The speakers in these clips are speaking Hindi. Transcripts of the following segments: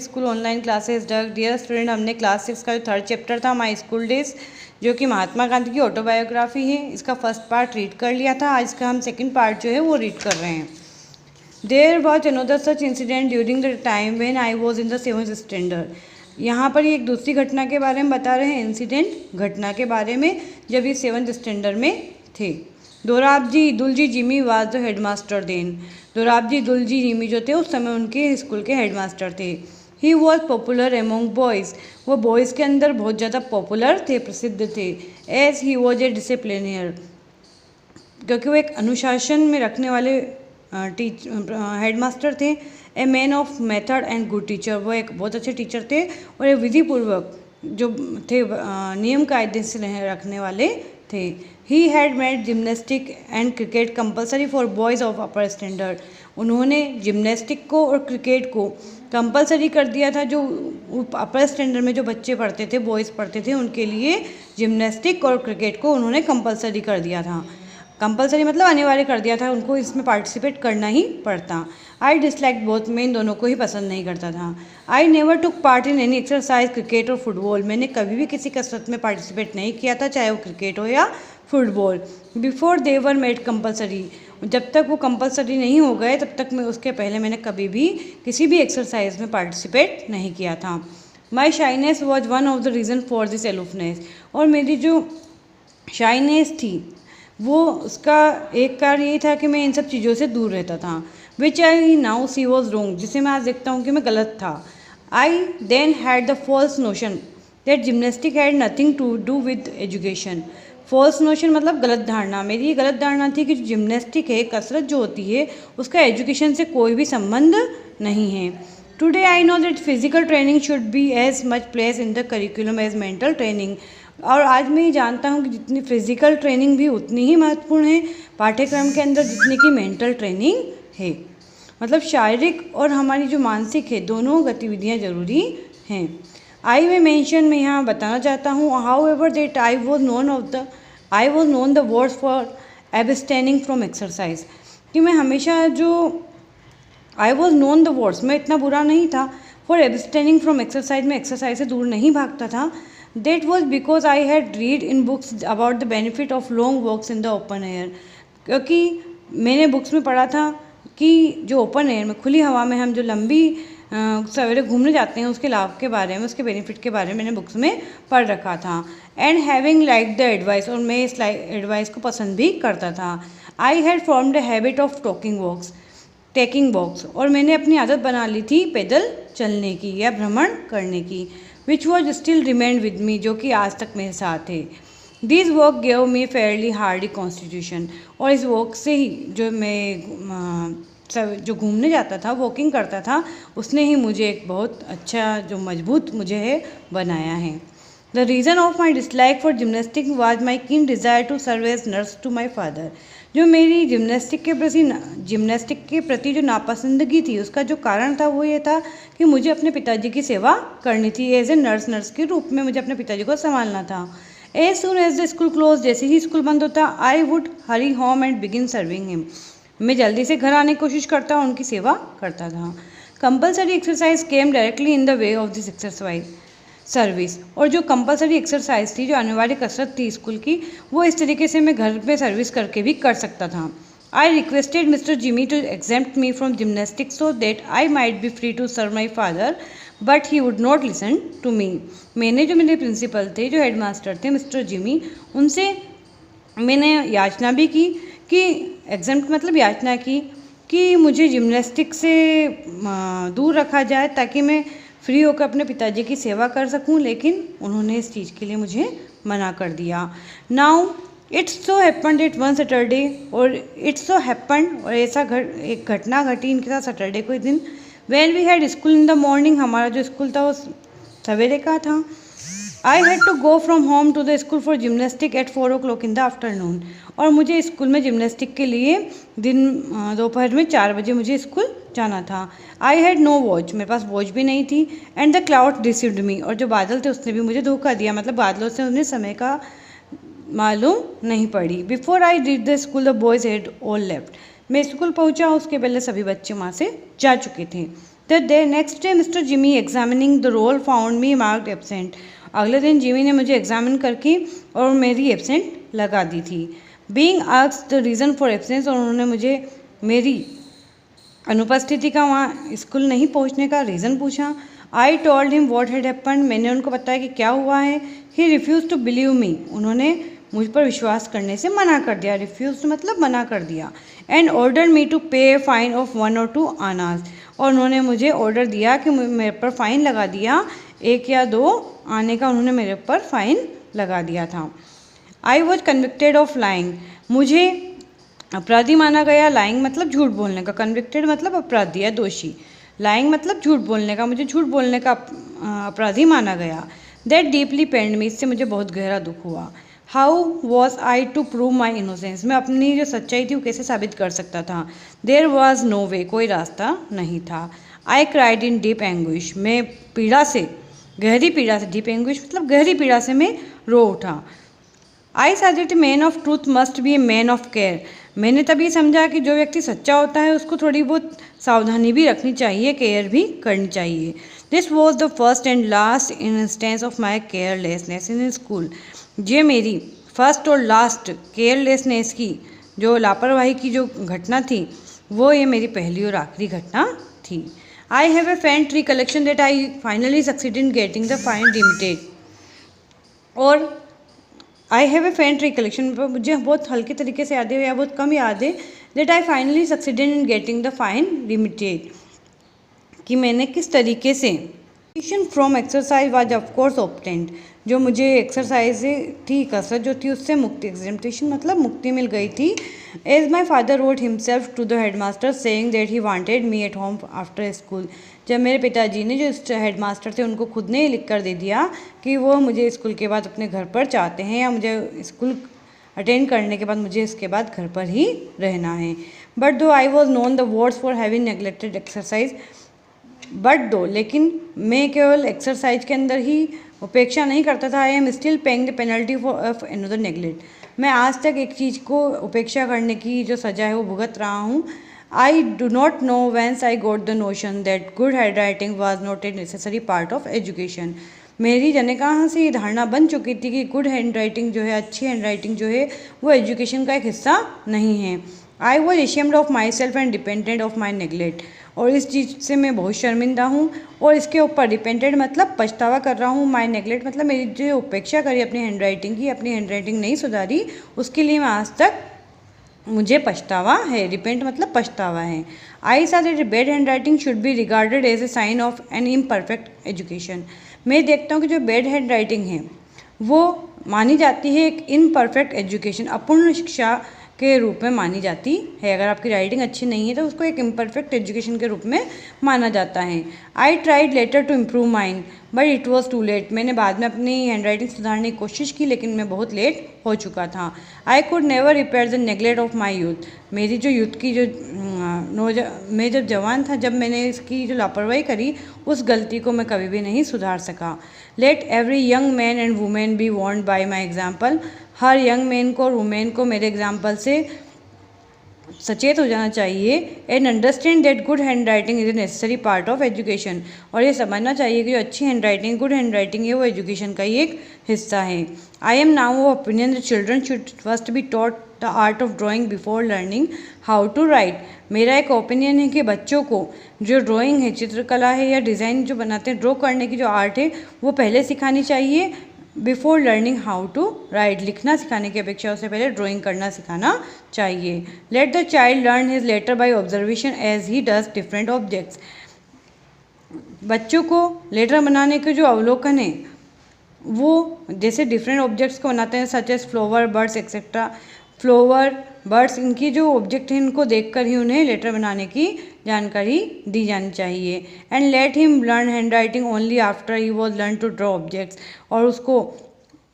स्कूल ऑनलाइन क्लासेस डग। डियर स्टूडेंट, हमने क्लास 6 का जो थर्ड चैप्टर था माई स्कूल डेज, जो कि महात्मा गांधी की ऑटोबायोग्राफी है, इसका फर्स्ट पार्ट रीड कर लिया था। आज का हम सेकंड पार्ट जो है वो रीड कर रहे हैं। There was another such incident during the time when I was in the 7th standard. यहाँ पर ये एक दूसरी घटना के बारे में बता रहे हैं, इंसिडेंट घटना के बारे में, जब ये 7th स्टैंडर्ड में थे। Dorabji Dulji Gimi was the headmaster then. Dorabji Dulji Gimi जो थे उस समय उनके स्कूल के हेडमास्टर थे। He was popular among boys, वो बॉयज़ के अंदर बहुत ज़्यादा पॉपुलर थे, प्रसिद्ध थे। एज ही वॉज ए डिसिप्लिनियर, क्योंकि वो एक अनुशासन में रखने वाले हेडमास्टर थे। A man of method and good teacher, वो एक बहुत अच्छे टीचर थे और एक विधिपूर्वक जो थे नियम कायदे से रखने वाले थे। He had made gymnastic and cricket compulsory for boys of upper standard, उन्होंने जिम्नास्टिक को और क्रिकेट को कंपलसरी कर दिया था। जो अपर स्टैंडर्ड में जो बच्चे पढ़ते थे, बॉयज़ पढ़ते थे, उनके लिए जिम्नास्टिक और क्रिकेट को उन्होंने कंपलसरी कर दिया था। कंपलसरी मतलब अनिवार्य कर दिया था, उनको इसमें पार्टिसिपेट करना ही पड़ता। आई डिसलाइक बोथ, मैं इन दोनों को ही पसंद नहीं करता था। I never took part in any exercise cricket और फुटबॉल, मैंने कभी भी किसी कसरत में पार्टिसिपेट नहीं किया था, चाहे वो क्रिकेट हो या football. Before they were made compulsory, जब तक वो कंपलसरी नहीं हो गए तब तक मैं उसके पहले मैंने कभी भी किसी भी एक्सरसाइज में पार्टिसिपेट नहीं किया था। My shyness was one of the reason for this aloofness, और मेरी जो शाइनेस थी वो उसका एक कारण यही था कि मैं इन सब चीज़ों से दूर रहता था। विच आई नाउ सी वॉज रोंग, जिसे मैं आज देखता हूँ कि मैं गलत था। I then had the false notion that gymnastic had nothing to do with education. False notion मतलब गलत धारणा, मेरी ये गलत धारणा थी कि जो जिम्नास्टिक है, कसरत जो होती है, उसका एजुकेशन से कोई भी संबंध नहीं है। Today I know that physical training should be as much place in the curriculum as mental training, और आज मैं ये जानता हूँ कि जितनी फिजिकल ट्रेनिंग भी उतनी ही महत्वपूर्ण है पाठ्यक्रम के अंदर जितनी की मेंटल ट्रेनिंग है। मतलब शारीरिक और हमारी जो मानसिक है, दोनों गतिविधियाँ जरूरी हैं। आई में मेंशन में यहाँ बताना चाहता हूँ, how ever that I was known the words for abstaining from exercise, कि मैं हमेशा जो I was known the words, मैं इतना बुरा नहीं था फॉर एब्सटेनिंग फ्रॉम एक्सरसाइज, में एक्सरसाइज से दूर नहीं भागता था। That was because I had read in books about the benefit of long walks in the open air, क्योंकि मैंने बुक्स में पढ़ा था कि जो ओपन एयर में, खुली हवा में हम जो लंबी सवेरे घूमने जाते हैं उसके लाभ के बारे में, उसके बेनिफिट के बारे में मैंने बुक्स में पढ़ रखा था। And having like the advice, और मैं इस एडवाइस को पसंद भी करता था। I had formed a habit of taking walks, और मैंने अपनी आदत बना ली थी पैदल चलने की या भ्रमण करने की। Which was still remained with me, जो कि आज तक मेरे साथ है। This walk gave me Fairlie Hardy constitution, और इस वॉक से ही जो मैं जो घूमने जाता था, वॉकिंग करता था, उसने ही मुझे एक बहुत अच्छा जो मजबूत मुझे है बनाया है। The reason of my dislike for gymnastic was my keen desire to serve as nurse to my father, जो मेरी जिम्नास्टिक के प्रति जो नापसंदगी थी, उसका जो कारण था वो ये था कि मुझे अपने पिताजी की सेवा करनी थी। एज ए नर्स के रूप में मुझे अपने पिताजी को संभालना था। As soon as the school close, जैसे ही स्कूल बंद होता, I would hurry home and begin serving him, मैं जल्दी से घर आने की कोशिश करता, उनकी सेवा करता था। Compulsory exercise came directly in the way of this exercise service, और जो कंपलसरी एक्सरसाइज थी, जो अनिवार्य कसरत थी स्कूल की, वो इस तरीके से मैं घर पे सर्विस करके भी कर सकता था। I requested mister Jimmy to exempt me from gymnastics so that I might be free to serve my father, but he would not listen to me. मैंने जो मेरे प्रिंसिपल थे, जो हेडमास्टर थे मिस्टर जिमी, उनसे मैंने याचना भी की कि एग्जेम्प्ट मतलब याचना की कि मुझे जिम्नास्टिक से दूर रखा जाए ताकि मैं फ्री होकर अपने पिताजी की सेवा कर सकूं, लेकिन उन्होंने इस चीज़ के लिए मुझे मना कर दिया। Now it's so happen that one Saturday, और इट्स सो हैपन, और ऐसा एक घटना घटी इनके साथ सैटरडे को दिन, when we had school in the morning, हमारा जो स्कूल था वो सवेरे का था। I had to go from home to the school for gymnastic at 4 o'clock in the afternoon, और मुझे स्कूल में जिम्नास्टिक के लिए दोपहर में 4 बजे मुझे स्कूल जाना था। आई हैड नो वॉच, मेरे पास वॉच भी नहीं थी। And the cloud deceived me, और जो बादल थे उसने भी मुझे धोखा दिया, मतलब बादलों से उन्हें समय का मालूम नहीं पड़ी। Before I reach the school the boys had all left, मैं स्कूल पहुंचा उसके पहले सभी बच्चे वहाँ से जा चुके थे। The next day mister Jimmy examining the roll found me marked absent. अगले दिन जिमी ने मुझे एग्जामिन करके और मेरी एब्सेंट लगा दी थी। Being asked the reason for absence, और उन्होंने मुझे मेरी अनुपस्थिति का वहाँ स्कूल नहीं पहुँचने का रीज़न पूछा। I told him what had happened, मैंने उनको बताया कि क्या हुआ है। He refuse to believe me, उन्होंने मुझ पर विश्वास करने से मना कर दिया। रिफ्यूज़ मतलब मना कर दिया। एंड ऑर्डर मी टू पे फाइन ऑफ 1 or 2 आनाज, और उन्होंने मुझे ऑर्डर दिया कि मेरे पर फ़ाइन लगा दिया, 1 या 2 आने का उन्होंने मेरे पर फ़ाइन लगा दिया था। I was convicted of lying, मुझे अपराधी माना गया। लाइंग मतलब झूठ बोलने का, कन्विक्टेड मतलब अपराधी या दोषी, लाइंग मतलब झूठ बोलने का, मुझे झूठ बोलने का अपराधी माना गया। दैट डीपली पेंड मी, इससे मुझे बहुत गहरा दुख हुआ। How was I to prove my innocence, मैं अपनी जो सच्चाई थी वो कैसे साबित कर सकता था। देयर वॉज नो वे, कोई रास्ता नहीं था। I cried in deep anguish, मैं पीड़ा से, गहरी पीड़ा से, डीप एंग्विश मतलब गहरी पीड़ा से मैं रो उठा। आई saw that man of truth must be a man of care, मैंने तब ये समझा कि जो व्यक्ति सच्चा होता है उसको थोड़ी बहुत सावधानी भी रखनी चाहिए, केयर भी करनी चाहिए। This was the first and last instance of my carelessness in school, ये मेरी फर्स्ट और लास्ट केयरलेसनेस की, जो लापरवाही की जो घटना थी, वो ये मेरी पहली और आखिरी घटना थी। आई हैव ए फेंट recollection that I finally succeed in getting the fine limited, और आई हैव ए फेंट रिकलेक्शन, मुझे बहुत हल्के तरीके से याद है या बहुत कम याद है, that I finally succeeded in getting the fine limited, कि मैंने किस तरीके से from exercise was of course obtained, जो मुझे एक्सरसाइज थी, कसरत जो थी, उससे मुक्ति, एग्जामिनेशन मतलब मुक्ति मिल गई थी। As my father wrote himself to the headmaster saying that he wanted me at home after school, जब मेरे पिताजी ने, जो हेडमास्टर थे, उनको खुद ने लिख कर दे दिया कि वो मुझे स्कूल के बाद अपने घर पर चाहते हैं, या मुझे स्कूल अटेंड करने के बाद मुझे इसके बाद घर पर ही रहना है। बट दो I was known the words for having neglected exercise, but दो लेकिन मैं केवल एक्सरसाइज के अंदर ही उपेक्षा नहीं करता था। I am still paying the penalty for of another neglect, मैं आज तक एक चीज़ को उपेक्षा करने की जो सज़ा है वो भुगत रहा हूँ। I do not know whence I got the notion that good hand writing was not a necessary part of education, मेरी जाने कहाँ से ये धारणा बन चुकी थी कि गुड हैंड राइटिंग जो है, अच्छी हैंड राइटिंग जो है, वो एजुकेशन का एक हिस्सा नहीं है। I was ashamed of my self and dependent of my neglect, और इस चीज़ से मैं बहुत शर्मिंदा हूँ और इसके ऊपर डिपेंडेंट मतलब पछतावा कर रहा हूँ। माई नेगलेक्ट मतलब मेरी जो उपेक्षा करी अपनी हैंड राइटिंग की, अपनी हैंड राइटिंग नहीं सुधारी, उसके लिए मैं आज तक मुझे पछतावा है। रिपेंट मतलब पछतावा है। I saw that bad hand writing should be regarded as a sign of an imperfect education, मैं देखता हूँ कि जो बैड हैंड राइटिंग है वो मानी जाती है एक इम्परफेक्ट एजुकेशन, अपूर्ण शिक्षा के रूप में मानी जाती है। अगर आपकी राइटिंग अच्छी नहीं है तो उसको एक इम्परफेक्ट एजुकेशन के रूप में माना जाता है। I tried later to improve mind but it was too late, मैंने बाद में अपनी हैंड राइटिंग सुधारने की कोशिश की लेकिन मैं बहुत लेट हो चुका था। I could never repair the neglect of my youth, मेरी जो यूथ की जो मैं जब जवान था, जब मैंने इसकी जो लापरवाही करी, उस गलती को मैं कभी भी नहीं सुधार सका। Let every young man and women be warned by my example, हर यंग मैन को और वुमेन को मेरे एग्जाम्पल से सचेत हो जाना चाहिए। And understand that good hand writing is a necessary part of education, और ये समझना चाहिए कि जो अच्छी hand writing, good hand writing है, वो एजुकेशन का ही एक हिस्सा है। I am now of opinion that children should first be taught the art of drawing before learning how to write, मेरा एक ओपिनियन है कि बच्चों को जो ड्राइंग है, चित्रकला है या डिज़ाइन जो बनाते हैं, ड्रॉ करने की जो आर्ट है, वो पहले सिखानी चाहिए before learning how to write, लिखना सिखाने की अपेक्षा उससे पहले ड्राइंग करना सिखाना चाहिए। Let the child learn his letter by observation as he does different objects, बच्चों को लेटर बनाने के जो अवलोकन है वो जैसे डिफरेंट ऑब्जेक्ट्स को बनाते हैं, such as flower, birds etcetera, flower, birds, इनकी जो ऑब्जेक्ट हैं इनको देखकर ही उन्हें लेटर बनाने की जानकारी दी जानी चाहिए। And let him learn hand writing only after he was learn to draw objects, और उसको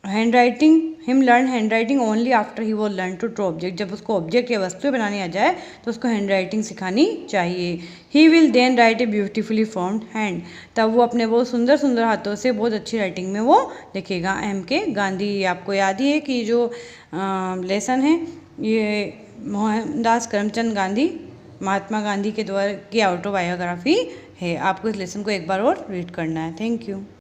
hand writing, him learn hand writing only after he was learn to draw object, जब उसको ऑब्जेक्ट या वस्तुएं बनानी आ जाए तो उसको हैंड राइटिंग सिखानी चाहिए। He will then write a beautifully formed hand, तब वो अपने बहुत सुंदर सुंदर हाथों से बहुत अच्छी राइटिंग में वो लिखेगा। M.K. गांधी, आपको याद ही है कि जो लेसन है ये मोहनदास करमचंद गांधी, महात्मा गांधी के द्वारा की ऑटोबायोग्राफी है। आपको इस लेसन को एक बार और रीड करना है। Thank you.